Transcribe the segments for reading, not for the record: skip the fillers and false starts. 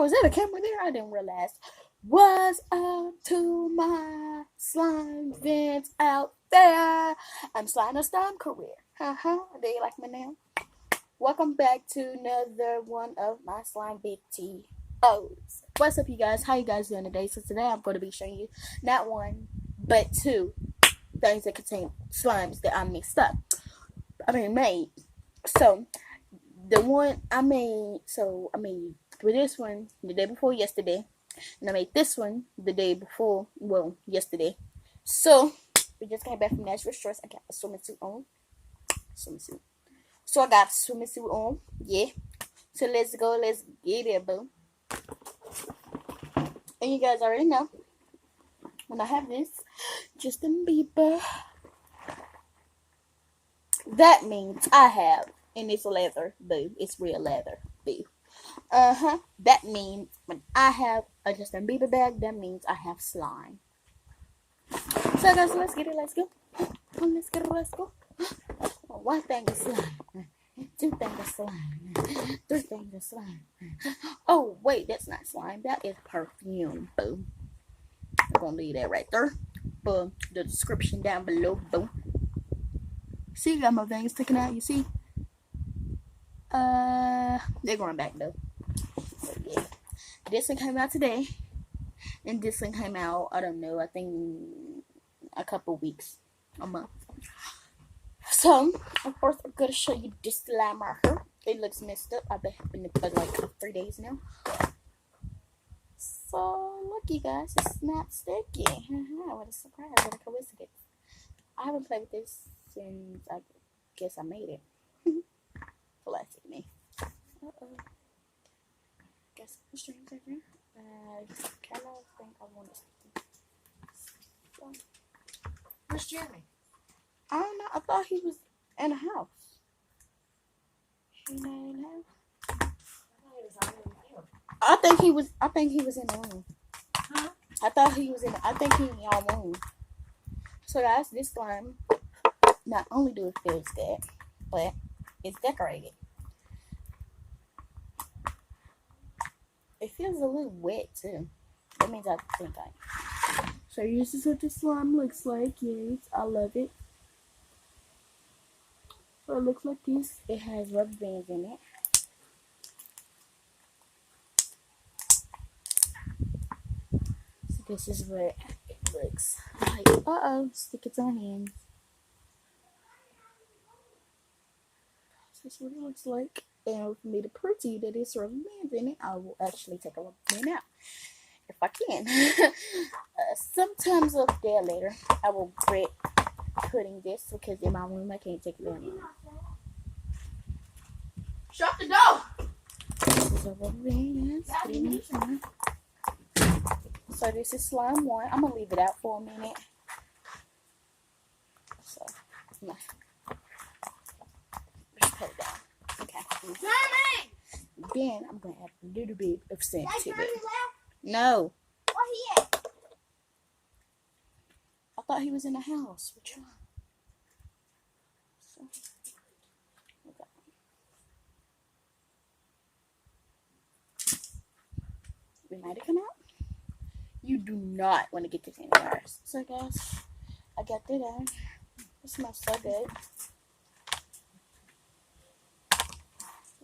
was there a camera there? I didn't realize. What's up to my slime fans out there? I'm Slime of Slime Career. Do you like me now? Welcome back to another one of my slime videos. What's up, you guys? How you guys doing today? So today I'm going to be showing you not one, but two things that contain slimes that I mixed up. Made. So the one I made, for this one the day before yesterday, and I made this one the day before, yesterday. So we just came back from Nashville Shores. I got a swimsuit on. So I got a swimsuit on. Yeah. So let's go. Let's get it, boo. And you guys already know when I have this Justin Bieber, that means I have, and it's leather, boo. It's real leather, boo. That means when I have a Justin Bieber bag, that means I have slime. So guys, let's get it. Let's go. Let's go. One thing is slime. Two things of slime. Three things of slime. Oh wait, that's not slime. That is perfume. Boom. I'm gonna leave that right there. Boom. The description down below. Boom. See, got my veins sticking out. You see? They're going back though. So, yeah. This one came out today, and this one came out, I don't know, I think a couple weeks, a month. So, of course, I'm going to show you this slime marker. It looks messed up. I've been having it for like 3 days now. So, look, you guys, it's not sticky. What a surprise, what a coincidence. I haven't played with this since, I guess I made it. Classic me. Guess the strings right there. I kind of think I want to. Where's Jeremy? I don't know. I thought he was in the house. He not in the house. I think he was in the room. Huh? I think he in y'all room. So guys, this slime, not only do it feels good, but it's decorated. It feels a little wet too. That means I think So this is what the slime looks like. Yes, I love it. So it looks like this. It has rubber bands in it. So this is what it looks like. Stick it on hands. This is what it looks like. And for me to prove to you that it's rubber bands in it, I will actually take a rubber band out. If I can. Sometimes up there later, I will regret putting this because in my room I can't take it in. Shut the door! This is a rubber band. So this is slime 1. I'm going to leave it out for a minute. So, no. Just put it down. Okay. Then I'm going to add a little bit of scent to it. No. Where he at? I thought he was in the house. Which one? So, okay. We might have come out. You do not want to get this anywhere. So guys, I got that on. It smells so good.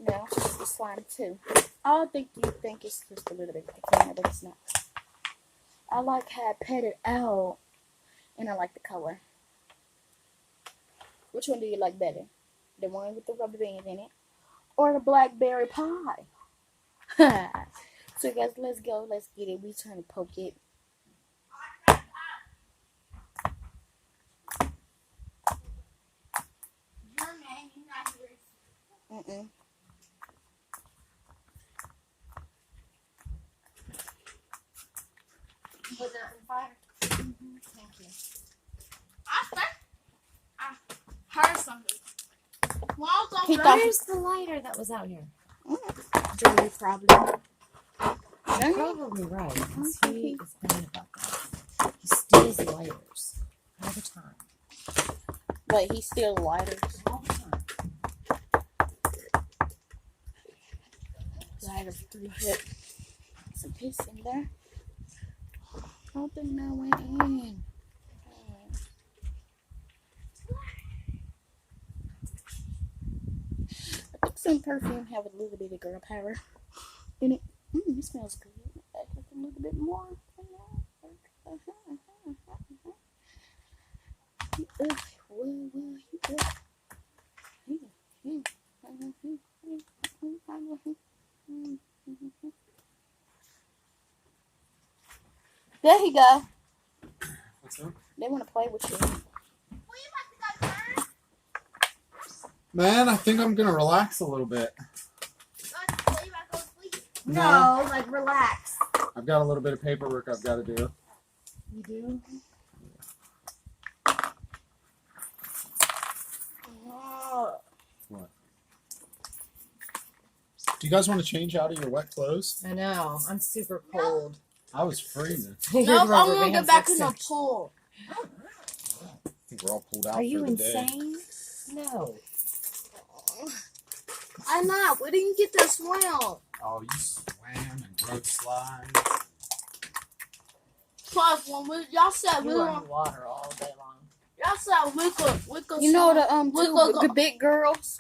Now, the slime 2. I think you think it's just a little bit thicker, but it's not. I like how I pat it out, and I like the color. Which one do you like better? The one with the rubber bands in it, or the blackberry pie? So guys, let's go. Let's get it. We trying to poke it. Put that in fire. Thank you. I heard something. Where's the lighter that was out here? Johnny probably. You're probably right. Because he is bad about that. He steals lighters all the time. Wait, he steals lighters? All the time. Lighters through hip. some piss in there. I don't think that went in. I think some perfume have a little bit of girl power in it. It smells good. I think a little bit more. There you go. What's up? They want to play with you. Man, I think I'm gonna relax a little bit. No, like relax. I've got a little bit of paperwork I've got to do. You do? What? Do you guys want to change out of your wet clothes? I know. I'm super cold. I was freezing. No, I want to get back in the pool. I think we're all pulled out Are you for the day. insane? No. I'm not. We didn't get to swim. Oh, you swam and rode slides. Plus, when y'all said we You were were, in the water all day long. y'all said we could. You know swim. the big girls,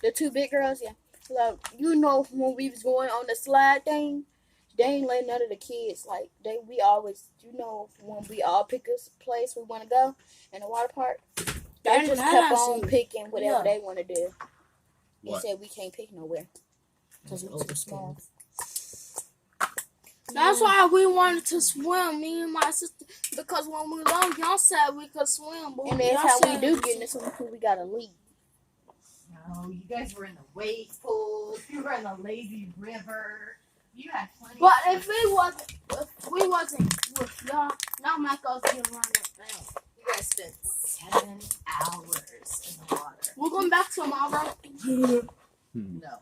the two big girls, yeah. Like, you know, when we was going on the slide thing, they ain't let none of the kids, like, we always, you know, when we all pick a place we want to go in the water park, they just kept on picking whatever they want to do. They What? said we can't pick nowhere because we're too small. That's why we wanted to swim, me and my sister, because when we were young, y'all said we could swim. But And that's y'all how we said- do get in the swimming pool. We gotta leave. No, you guys were in the wave pool. You were in the lazy river. You had plenty. But if we wasn't with y'all might go get around the thing. You guys spent 7 hours in the water. We're going back tomorrow. No.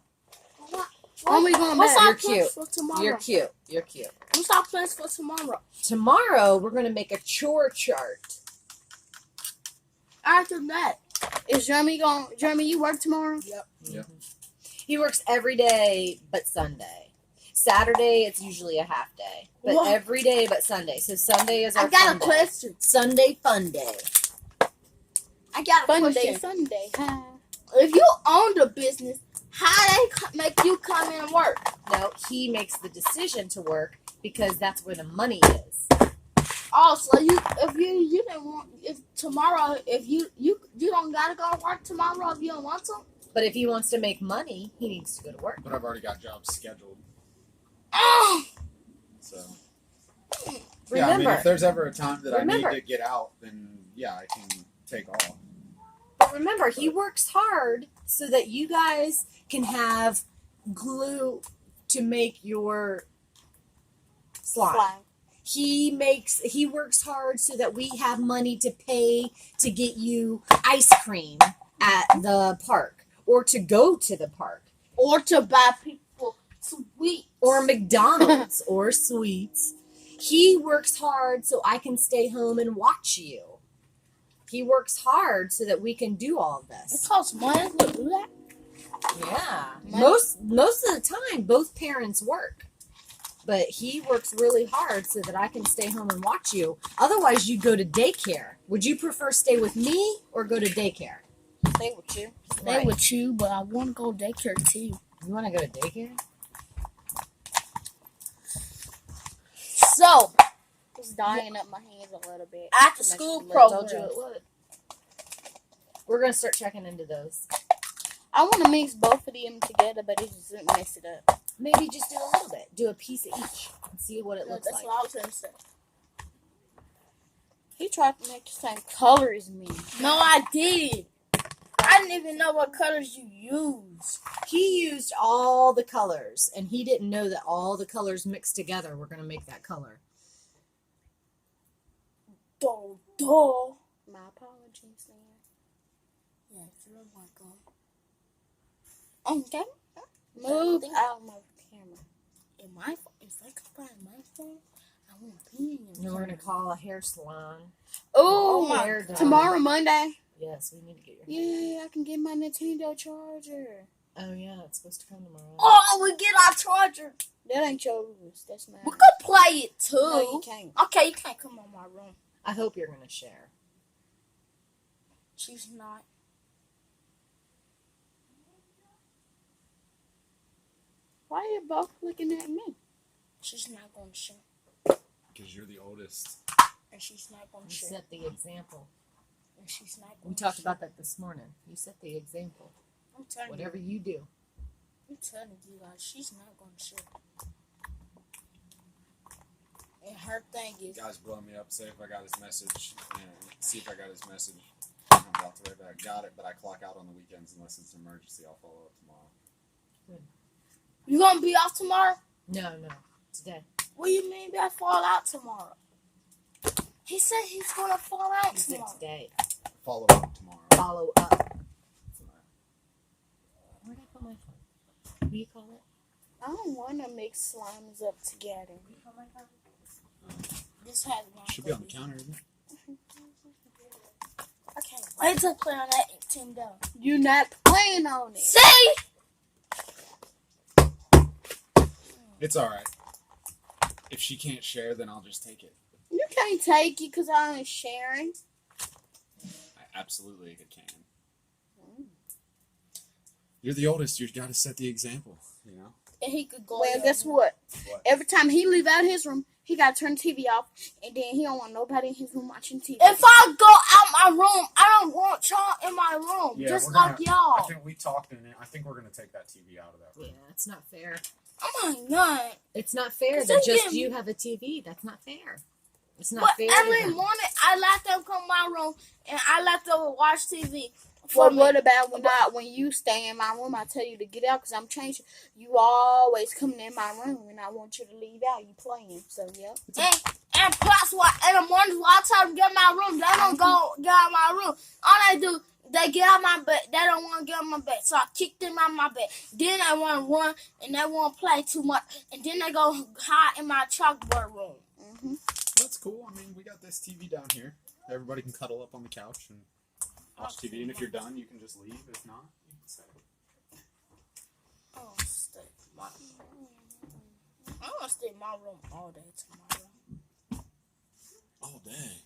When we going What's back? our You're plans cute. for tomorrow? You're cute. You're cute. What's our plans for tomorrow? Tomorrow, we're going to make a chore chart. After that, Is Jeremy going? Jeremy, you work tomorrow? Yep. He works every day but Sunday. Saturday, it's usually a half day. But What? every day but Sunday. So Sunday is our I got fun a day. question. Sunday fun day. I got a Sunday, question. Sunday. Huh? If you own the business, how they make you come in and work? No, he makes the decision to work because that's where the money is. Also, if you didn't want if you don't gotta go to work tomorrow if you don't want to. But if he wants to make money, he needs to go to work. But I've already got jobs scheduled. So yeah, I mean, Remember, if there's ever a time that Remember. I need to get out, then yeah, I can take off. but remember, he works hard so that you guys can have glue to make your slime. Slime. He works hard so that we have money to pay to get you ice cream at the park or to go to the park Or to buy people sweets. or McDonald's or sweets. He works hard so I can stay home and watch you. He works hard so that we can do all of It this. costs money to do that. Yeah. Money. Most of the time both parents work. But he works really hard so that I can stay home and watch you. Otherwise, you go to daycare. Would you prefer stay with me or go to daycare? Stay with you. Stay Right. with you, but I want to go daycare too. You want to go to daycare? So It's dying up my hands a little bit. after Too much school blood. program. Told you it would. We're going to start checking into those. I want to mix both of them together, but it just didn't mess it up. Maybe just do a little bit. Do a piece of each and see what it looks That's like. what I was gonna say. He tried to make the same color as me. No, I did. I didn't even know what colors you use. He used all the colors, and he didn't know that all the colors mixed together were going to make that color. Duh. My apologies, man. Yeah, if you want to go. Okay. Move out of my camera. If I could find my phone, I won't be in And your we're going to call a hair salon. Oh, my hair done. tomorrow, Monday. Yes, we need to get your hair. Yeah, I can get my Nintendo charger. Oh, yeah, it's supposed to come tomorrow. Oh, we get our charger. That ain't your rules. That's mine. We could play it too. No, you can't. Okay, you can't come on my room. I hope you're gonna share. She's not. Why are you both looking at me? She's not gonna share. Because you're the oldest. And she's not gonna You share. set the example. And she's not gonna We talked share. about that this morning. You set the example. I'm telling Whatever you do. I'm telling you guys, she's not gonna share. And her thing is, Guys, blow me up. Say if I got his message. And see if I got his message. I'm about to write back. Got it, but I clock out on the weekends unless it's an emergency. I'll follow up tomorrow. you gonna be off tomorrow? No, today. What do you mean by fall out tomorrow? He said he's gonna fall out You said tomorrow. today. Follow up tomorrow. Follow up. Where'd I put my phone? What do you call it? I don't want to mix slimes up together. This has one. Should be on the counter, isn't it? I can't wait to play on that Nintendo. You not playing on it. See? It's alright. If she can't share, then I'll just take it. You can't take it because I ain't sharing. I absolutely can. You're the oldest. You gotta set the example, you know? And he could go. Well, in. guess what? What? Every time he leave out his room, he got to turn the TV off, and then he don't want nobody in his room watching TV. If I go out my room, I don't want y'all in my room. Yeah, just we're like gonna- y'all. I think we talked in it. I think we're gonna take that TV out of that room. Yeah, it's not fair. Oh my god. It's not fair 'Cause that they just give you me- have a TV. That's not fair. It's not But fair. to every them. morning, I let them come my room, and I let them watch TV. Well, For me. what about when you stay in my room? I tell you to get out because I'm changing. You always coming in my room, and I want you to leave out. You playing, so yeah. And plus, what in the mornings, while I tell them to get in my room, they don't go get out of my room. All they do, they get out of my bed. They don't want to get out of my bed, so I kick them out of my bed. Then they want to run, and they want to play too much, and then they go hide in my chalkboard room. Mm-hmm. That's cool. I mean, we got this TV down here. Everybody can cuddle up on the couch and watch TV. And if you're done, you can just leave. If not, you can stay. Oh, stay. I want to stay in my room all day tomorrow. All day.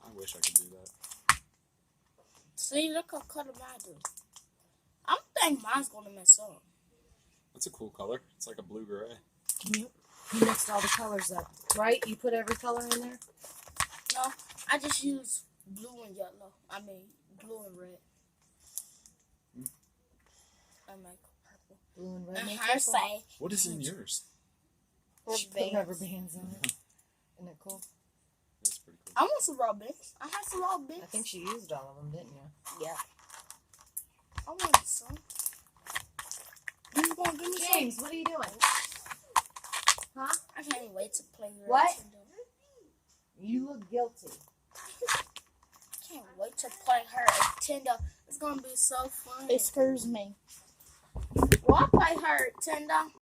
I wish I could do that. See, look how color mine do. I don't think mine's gonna mess up. That's a cool color. It's like a blue-gray. You mixed all the colors up, right? You put every color in there? No, I just use blue and yellow. I mean, blue and red. I make purple. Blue and red. And make her purple. say, What is in yours? She put rubber bands on it. Isn't that cool? That's pretty cool. I want some raw bits. I have some raw bits. I think she used all of them, didn't you? Yeah. I want some. You gonna give me James, what are you doing? Huh? some? I can't wait to play your What? Nintendo. You look guilty. I can't wait to play her Nintendo. It's gonna be so fun. Excuse me. Well, I play her Nintendo.